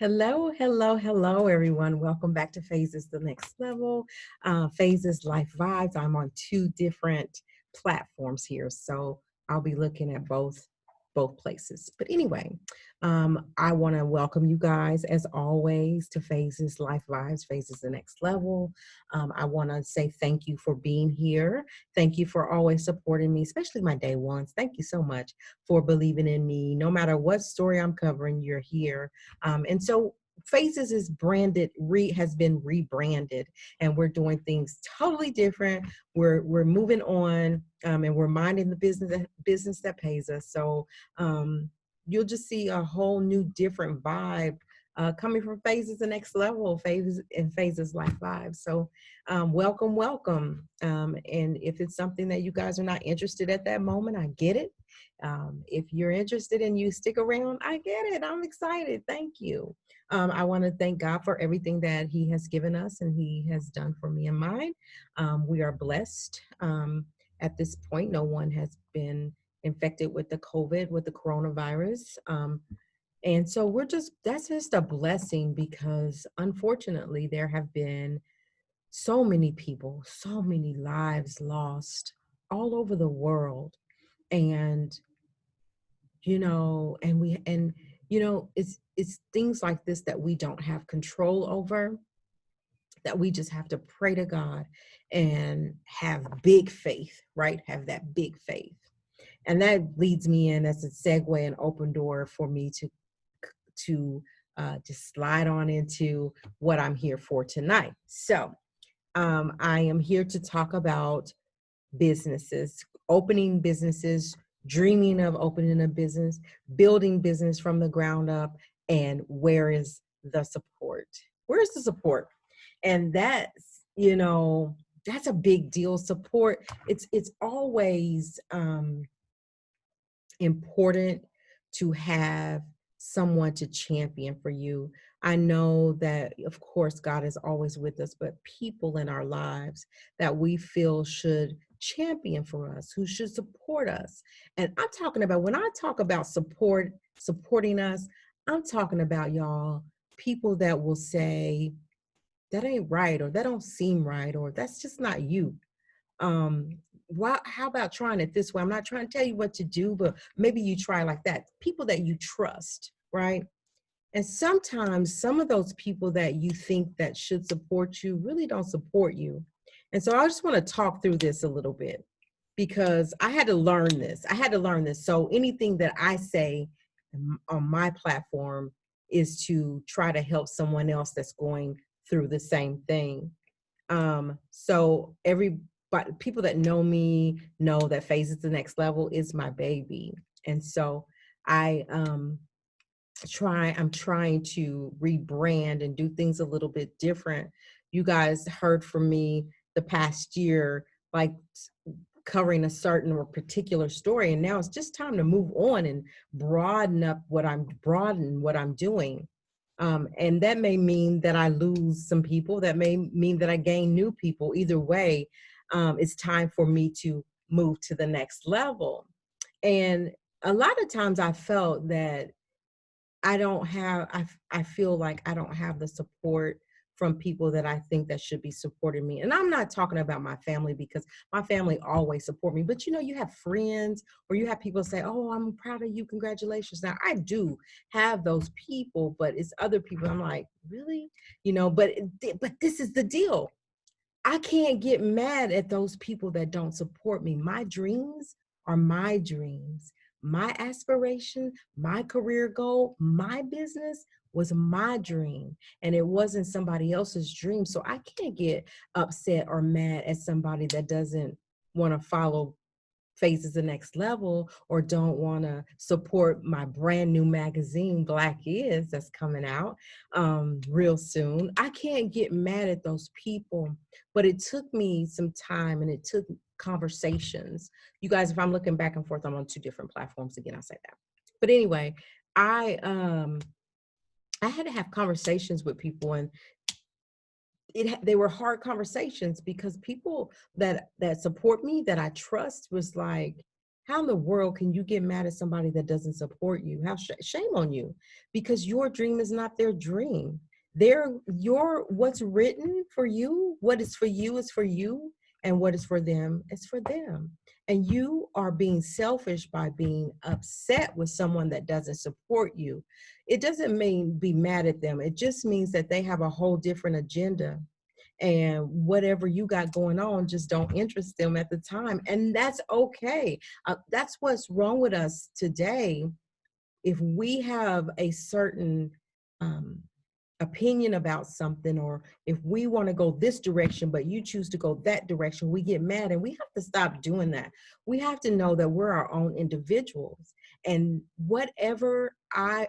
Hello, hello, hello, everyone. Welcome back to Phases the Next Level. Phases Life Vibes. I'm on two different platforms here, so I'll be looking at both places. But anyway, I want to welcome you guys, as always, to Phases Life Vibes, Phases the Next Level. I want to say thank you for being here. Thank you for always supporting me, especially my day ones. Thank you so much for believing in me. No matter what story I'm covering, you're here. And so Faces is has been rebranded, and we're doing things totally different. We're moving on, and we're minding the business that pays us. So you'll just see a whole new different vibe coming from Phases the Next Level, Phases Life Vibes. So welcome, welcome. And if it's something that you guys are not interested at that moment, I get it. If you're interested and you stick around, I get it. I'm excited. Thank you. I want to thank God for everything that He has given us and He has done for me and mine. We are blessed. At this point, no one has been infected with with the coronavirus. And so that's just a blessing because unfortunately, there have been so many people, so many lives lost all over the world. And it's things like this that we don't have control over, that we just have to pray to God and have big faith, right? Have that big faith. And that leads me in as a segue and open door for me to just slide on into what I'm here for tonight. So I am here to talk about businesses, opening businesses, dreaming of opening a business, building business from the ground up, and where is the support? Where's the support? And that's a big deal. Support. It's always important to have someone to champion for you. I know that, of course, God is always with us, but people in our lives that we feel should champion for us, who should support us. And I'm talking about, when I talk about supporting us, I'm talking about, y'all, people that will say, that ain't right, or that don't seem right, or that's just not you. How about trying it this way? I'm not trying to tell you what to do, but maybe you try like that. People that you trust, right? And sometimes some of those people that you think that should support you really don't support you. And so I just want to talk through this a little bit because I had to learn this. So anything that I say on my platform is to try to help someone else that's going through the same thing. So but people that know me know that Phases the Next Level is my baby. And so I I'm trying to rebrand and do things a little bit different. You guys heard from me the past year, like covering a certain or particular story. And now it's just time to move on and broaden what I'm doing. And that may mean that I lose some people. That may mean that I gain new people. Either way, it's time for me to move to the next level. And a lot of times I felt that I feel like I don't have the support from people that I think that should be supporting me. And I'm not talking about my family because my family always support me. But you have friends or you have people say, "Oh, I'm proud of you. Congratulations." Now, I do have those people, but it's other people I'm like, "Really?" But this is the deal. I can't get mad at those people that don't support me. My dreams are my dreams. My aspiration, my career goal, my business was my dream, and it wasn't somebody else's dream. So I can't get upset or mad at somebody that doesn't want to follow Phases the Next Level or don't want to support my brand new magazine Black Is, that's coming out real soon. I can't get mad at those people, but it took me some time and it took conversations. You guys, if I'm looking back and forth, I'm on two different platforms again, I'll say that. But anyway, I had to have conversations with people, and they were hard conversations because people that support me, that I trust, was like, How in the world can you get mad at somebody that doesn't support you? How shame on you, because your dream is not their dream. Your what's written for you, what is for you is for you, and what is for them is for them. And you are being selfish by being upset with someone that doesn't support you. It doesn't mean be mad at them. It just means that they have a whole different agenda, and whatever you got going on just don't interest them at the time, and that's okay. That's what's wrong with us today. If we have a certain um, opinion about something, or if we want to go this direction but you choose to go that direction, we get mad, and we have to stop doing that. We have to know that we're our own individuals, and however I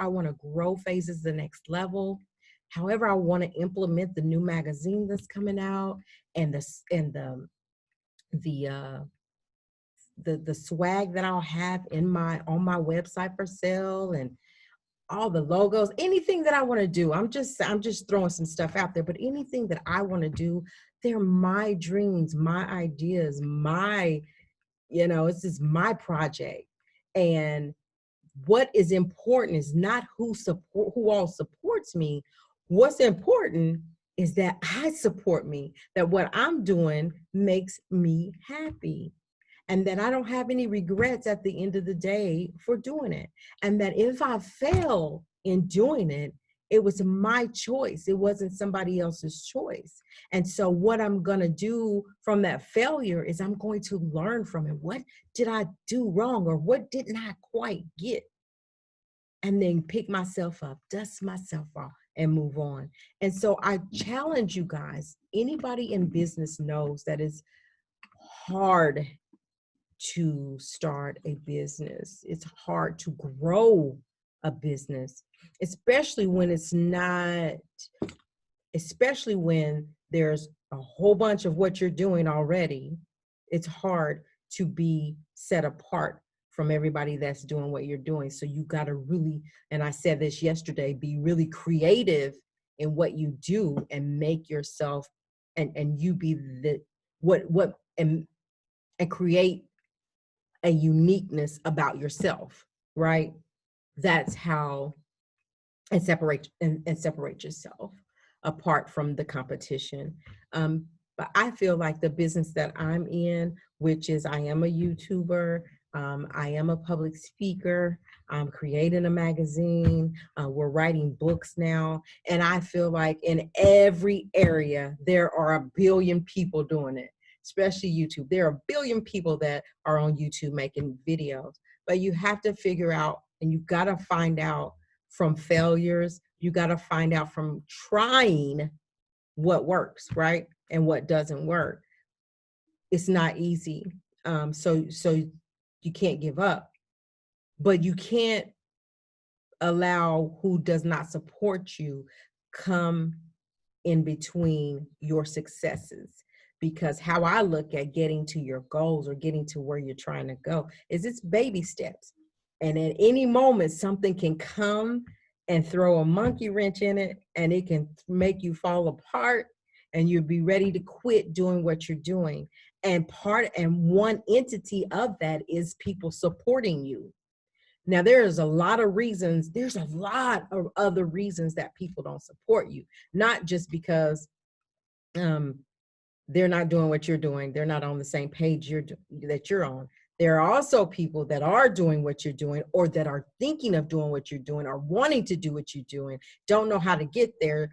want to grow Phases the next level, however I want to implement the new magazine that's coming out, and the uh the swag that I'll have on my website for sale, and all the logos, anything that I want to do. I'm just throwing some stuff out there, but anything that I want to do, they're my dreams, my ideas, it's just my project. And what is important is not who all supports me. What's important is that I support me, that what I'm doing makes me happy, and that I don't have any regrets at the end of the day for doing it. And that if I fail in doing it, it was my choice. It wasn't somebody else's choice. And so what I'm going to do from that failure is I'm going to learn from it. What did I do wrong, or what didn't I quite get? And then pick myself up, dust myself off, and move on. And so I challenge you guys, anybody in business knows that it's hard to start a business. It's hard to grow a business, especially when especially when there's a whole bunch of what you're doing already. It's hard to be set apart from everybody that's doing what you're doing. So you got to really, and I said this yesterday, be really creative in what you do, and make yourself, and you be the what and create a uniqueness about yourself, right? That's how, and separate yourself apart from the competition. But I feel like the business that I'm in, which is I am a YouTuber, I am a public speaker, I'm creating a magazine, we're writing books now, and I feel like in every area there are a billion people doing it, especially YouTube. There are a billion people that are on YouTube making videos, but you have to figure out, and you got to find out from failures. You got to find out from trying what works, right? And what doesn't work. It's not easy. So you can't give up, but you can't allow who does not support you come in between your successes. Because how I look at getting to your goals, or getting to where you're trying to go, is it's baby steps. And at any moment, something can come and throw a monkey wrench in it, and it can make you fall apart, and you'll be ready to quit doing what you're doing. And one entity of that is people supporting you. Now, there's a lot of other reasons that people don't support you, not just because they're not doing what you're doing. They're not on the same page that you're on. There are also people that are doing what you're doing, or that are thinking of doing what you're doing, or wanting to do what you're doing, don't know how to get there,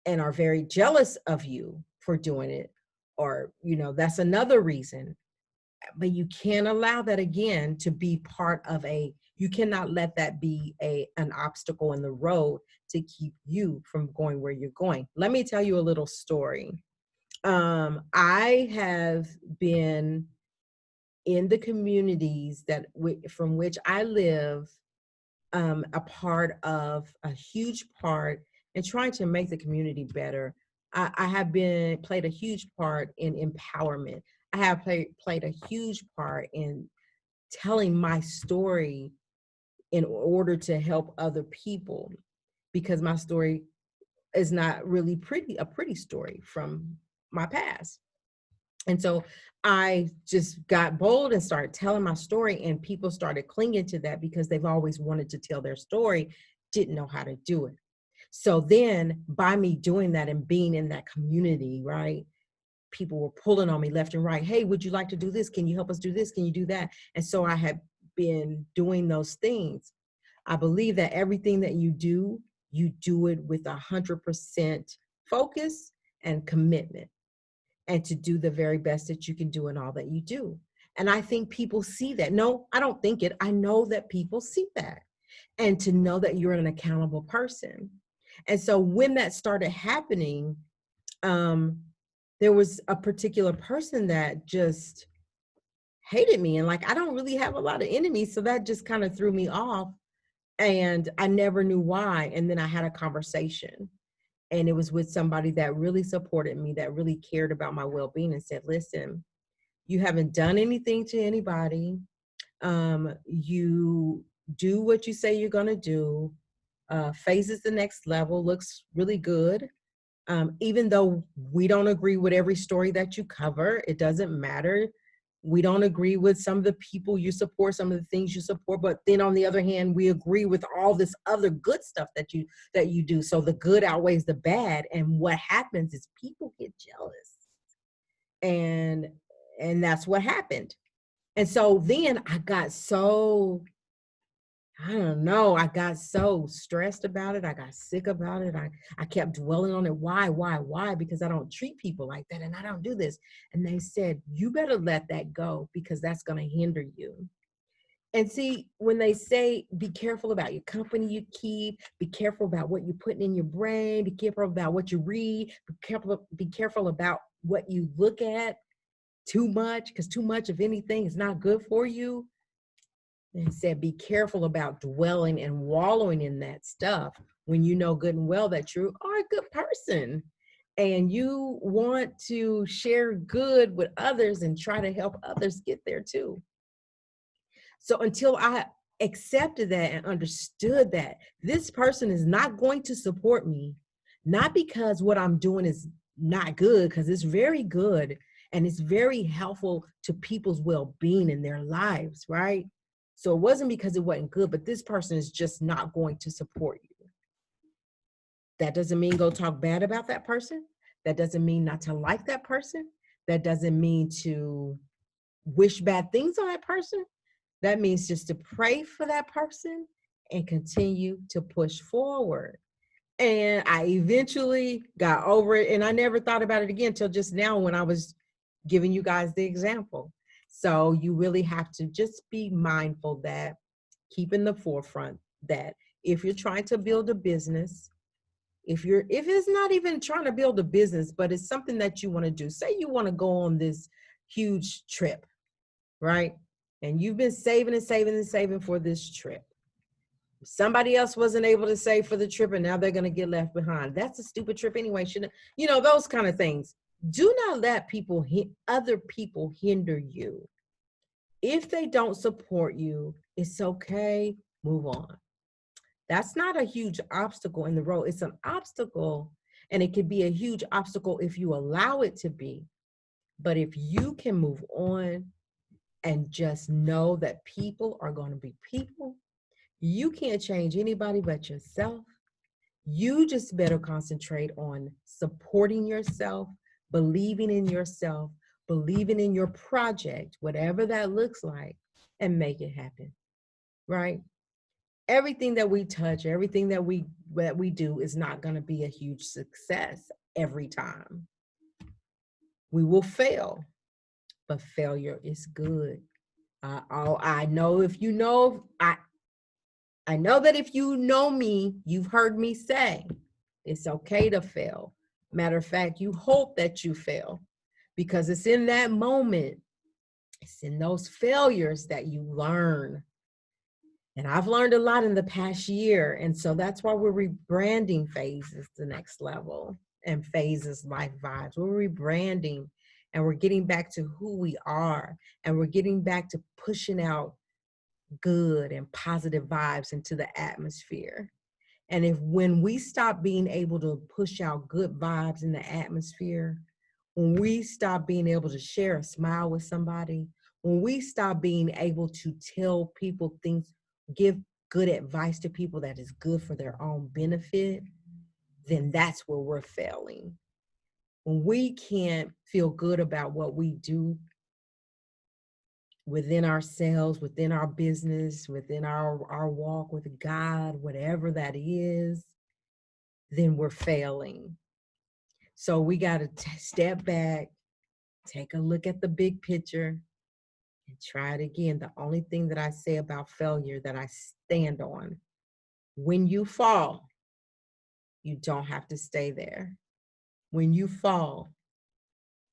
and are very jealous of you for doing it. Or, that's another reason. But you can't allow that, again, to be you cannot let that be an obstacle in the road to keep you from going where you're going. Let me tell you a little story. I have been in the communities from which I live, a huge part in trying to make the community better. I have played a huge part in empowerment. I have played a huge part in telling my story in order to help other people, because my story is not really a pretty story from my past. And so I just got bold and started telling my story, and people started clinging to that because they've always wanted to tell their story, didn't know how to do it. So then by me doing that and being in that community, right? People were pulling on me left and right. Hey, would you like to do this? Can you help us do this? Can you do that? And so I had been doing those things. I believe that everything that you do it with 100% focus and commitment, and to do the very best that you can do in all that you do. And I think people see that. No, I don't think it. I know that people see that. And to know that you're an accountable person. And so when that started happening, um, there was a particular person that just hated me. And like, I don't really have a lot of enemies. So that just kind of threw me off. And I never knew why. And then I had a conversation, and it was with somebody that really supported me, that really cared about my well-being, and said, listen, you haven't done anything to anybody. You do what you say you're going to do. Phases the next level, looks really good. Even though we don't agree with every story that you cover, it doesn't matter. We don't agree with some of the people you support, some of the things you support, but then on the other hand, we agree with all this other good stuff that you do. So the good outweighs the bad, and what happens is people get jealous, and that's what happened. And so then I don't know. I got so stressed about it. I got sick about it. I kept dwelling on it. Why? Because I don't treat people like that, and I don't do this. And they said, you better let that go, because that's going to hinder you. And see, when they say, be careful about your company you keep, be careful about what you're putting in your brain, be careful about what you read, be careful about what you look at too much, because too much of anything is not good for you. And said, be careful about dwelling and wallowing in that stuff when you know good and well that you are a good person and you want to share good with others and try to help others get there too. So until I accepted that and understood that this person is not going to support me, not because what I'm doing is not good, because it's very good and it's very helpful to people's well-being in their lives, right? So it wasn't because it wasn't good, but this person is just not going to support you. That doesn't mean go talk bad about that person. That doesn't mean not to like that person. That doesn't mean to wish bad things on that person. That means just to pray for that person and continue to push forward. And I eventually got over it, and I never thought about it again until just now when I was giving you guys the example. So you really have to just be mindful that, keep in the forefront that if you're trying to build a business, if it's not even trying to build a business, but it's something that you want to do, say you want to go on this huge trip, right? And you've been saving and saving and saving for this trip. Somebody else wasn't able to save for the trip, and now they're going to get left behind. That's a stupid trip anyway. Shouldn't, those kind of things. Do not let other people hinder you. If they don't support you, it's okay. Move on. That's not a huge obstacle in the road. It's an obstacle, and it could be a huge obstacle if you allow it to be. But if you can move on and just know that people are going to be people, you can't change anybody but yourself. You just better concentrate on supporting yourself, believing in yourself, believing in your project, whatever that looks like, and make it happen, right? Everything that we touch, everything that we do is not going to be a huge success every time. We will fail, but failure is good. I know if you know, I know that if you know me, you've heard me say it's okay to fail. Matter of fact, you hope that you fail, because it's in that moment, it's in those failures that you learn. And I've learned a lot in the past year. And so that's why we're rebranding Phases the Next Level and Phases Life Vibes. We're rebranding, and we're getting back to who we are, and we're getting back to pushing out good and positive vibes into the atmosphere. And when we stop being able to push out good vibes in the atmosphere, when we stop being able to share a smile with somebody, when we stop being able to tell people things, give good advice to people that is good for their own benefit, then that's where we're failing. When we can't feel good about what we do within ourselves, within our business, within our walk with God, whatever that is, then we're failing. So we got to step back, take a look at the big picture, and try it again. The only thing that I say about failure that I stand on, when you fall, you don't have to stay there. When you fall,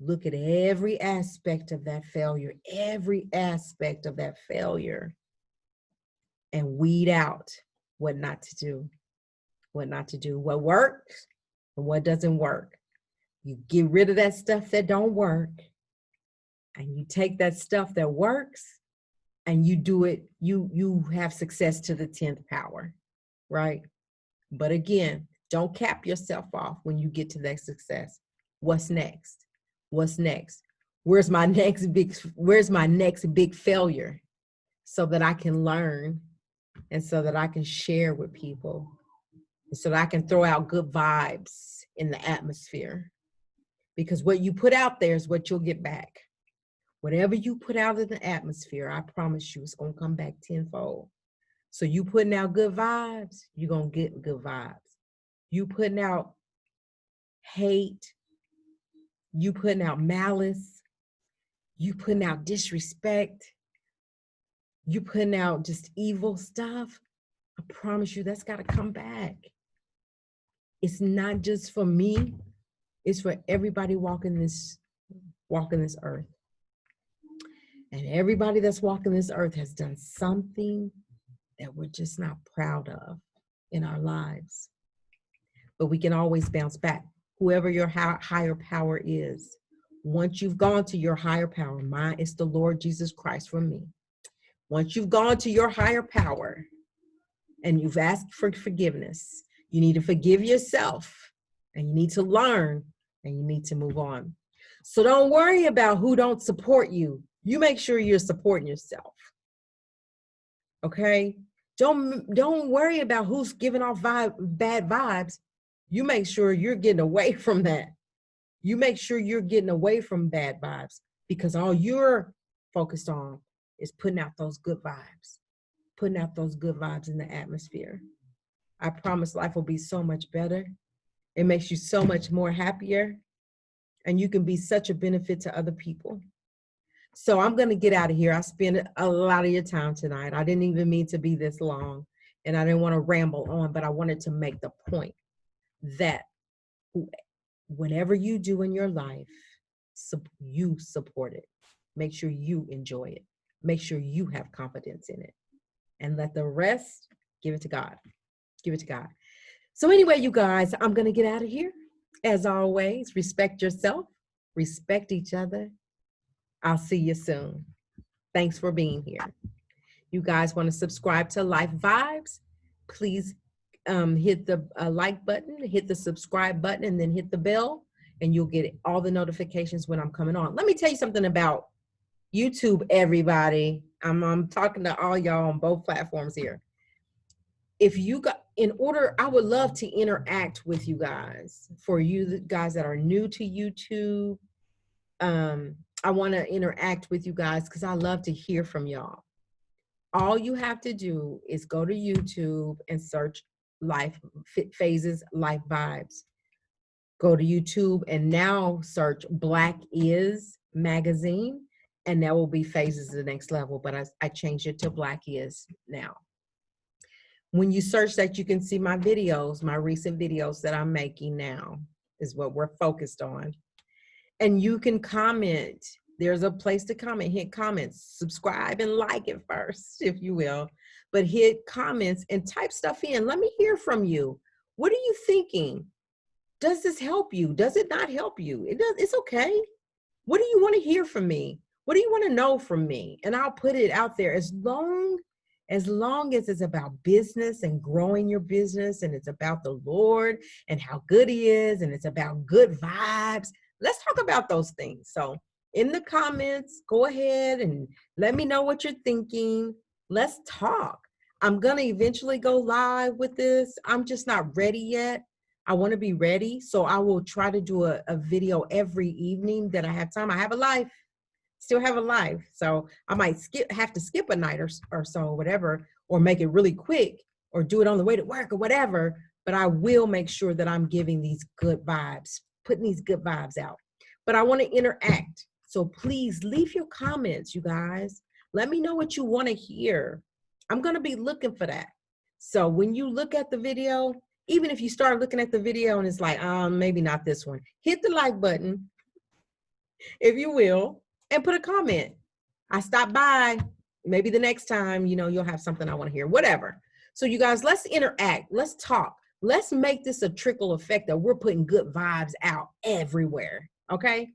look at every aspect of that failure, and weed out what not to do, what works and what doesn't work. You get rid of that stuff that don't work, and you take that stuff that works and you do it, you have success to the 10th power, right? But again, don't cap yourself off when you get to that success. What's next? What's next? Where's my next big failure, so that I can learn and so that I can share with people, and so that I can throw out good vibes in the atmosphere. Because what you put out there is what you'll get back. Whatever you put out in the atmosphere, I promise you, it's going to come back tenfold. So you putting out good vibes, you're going to get good vibes. You putting out hate, you putting out malice, you putting out disrespect, you putting out just evil stuff, I promise you that's got to come back. It's not just for me, it's for everybody walking this earth. And everybody that's walking this earth has done something that we're just not proud of in our lives. But we can always bounce back. Whoever your higher power is, once you've gone to your higher power, mine is the Lord Jesus Christ for me. Once you've gone to your higher power and you've asked for forgiveness, you need to forgive yourself, and you need to learn, and you need to move on. So don't worry about who don't support you. You make sure you're supporting yourself. Okay? Don't worry about who's giving off bad vibes. You make sure you're getting away from that. You make sure you're getting away from bad vibes, because all you're focused on is putting out those good vibes, putting out those good vibes in the atmosphere. I promise life will be so much better. It makes you so much more happier, and you can be such a benefit to other people. So I'm going to get out of here. I spent a lot of your time tonight. I didn't even mean to be this long, and I didn't want to ramble on, but I wanted to make the point that whatever you do in your life, you support it. Make sure you enjoy it. Make sure you have confidence in it, and let the rest, give it to God. Give it to God. So anyway, you guys, I'm going to get out of here. As always, respect yourself, respect each other. I'll see you soon. Thanks for being here. You guys want to subscribe to Life Vibes? Please hit the like button, hit the subscribe button, and then hit the bell, and you'll get all the notifications when I'm coming on. Let me tell you something about YouTube, everybody. I'm talking to all y'all on both platforms here. If you got, I would love to interact with you guys. For you guys that are new to YouTube, I want to interact with you guys because I love to hear from y'all. All you have to do is go to YouTube and search Phases Life Vibes. Go to YouTube and now search Black Is Magazine, and that will be Phases the Next Level, but I changed it to Black Is now. When you search that, you can see my videos, my recent videos that I'm making now is what we're focused on. And you can comment. There's a place to comment. Hit comments, subscribe, and like it first, if you will. But hit comments and type stuff in. Let me hear from you. What are you thinking? Does this help you? Does it not help you? It's okay. What do you want to hear from me? What do you want to know from me? And I'll put it out there as long as it's about business and growing your business, and it's about the Lord and how good he is, and it's about good vibes. let's talk about those things. So in the comments, go ahead and let me know what you're thinking. Let's talk. I'm going to eventually go live with this. I'm just not ready yet. I want to be ready. So I will try to do a video every evening that I have time. I have a life, still have a life. So I might have to skip a night or so, whatever, or make it really quick or do it on the way to work or whatever. But I will make sure that I'm giving these good vibes, putting these good vibes out. But I want to interact. So please leave your comments, you guys. Let me know what you want to hear. I'm going to be looking for that. So when you look at the video, even if you start looking at the video and it's like, maybe not this one, hit the like button, if you will, and put a comment. I stopped by. Maybe the next time, you'll have something I want to hear, whatever. So you guys, let's interact. Let's talk. Let's make this a trickle effect that we're putting good vibes out everywhere. Okay.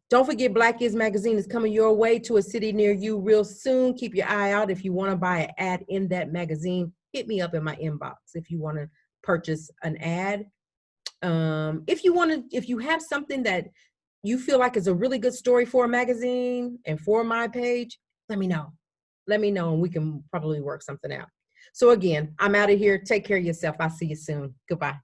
Don't forget, Black Is Magazine is coming your way to a city near you real soon. Keep your eye out. If you want to buy an ad in that magazine, hit me up in my inbox if you want to purchase an ad. If you have something that you feel like is a really good story for a magazine and for my page, let me know. Let me know and we can probably work something out. So again, I'm out of here. Take care of yourself. I'll see you soon. Goodbye.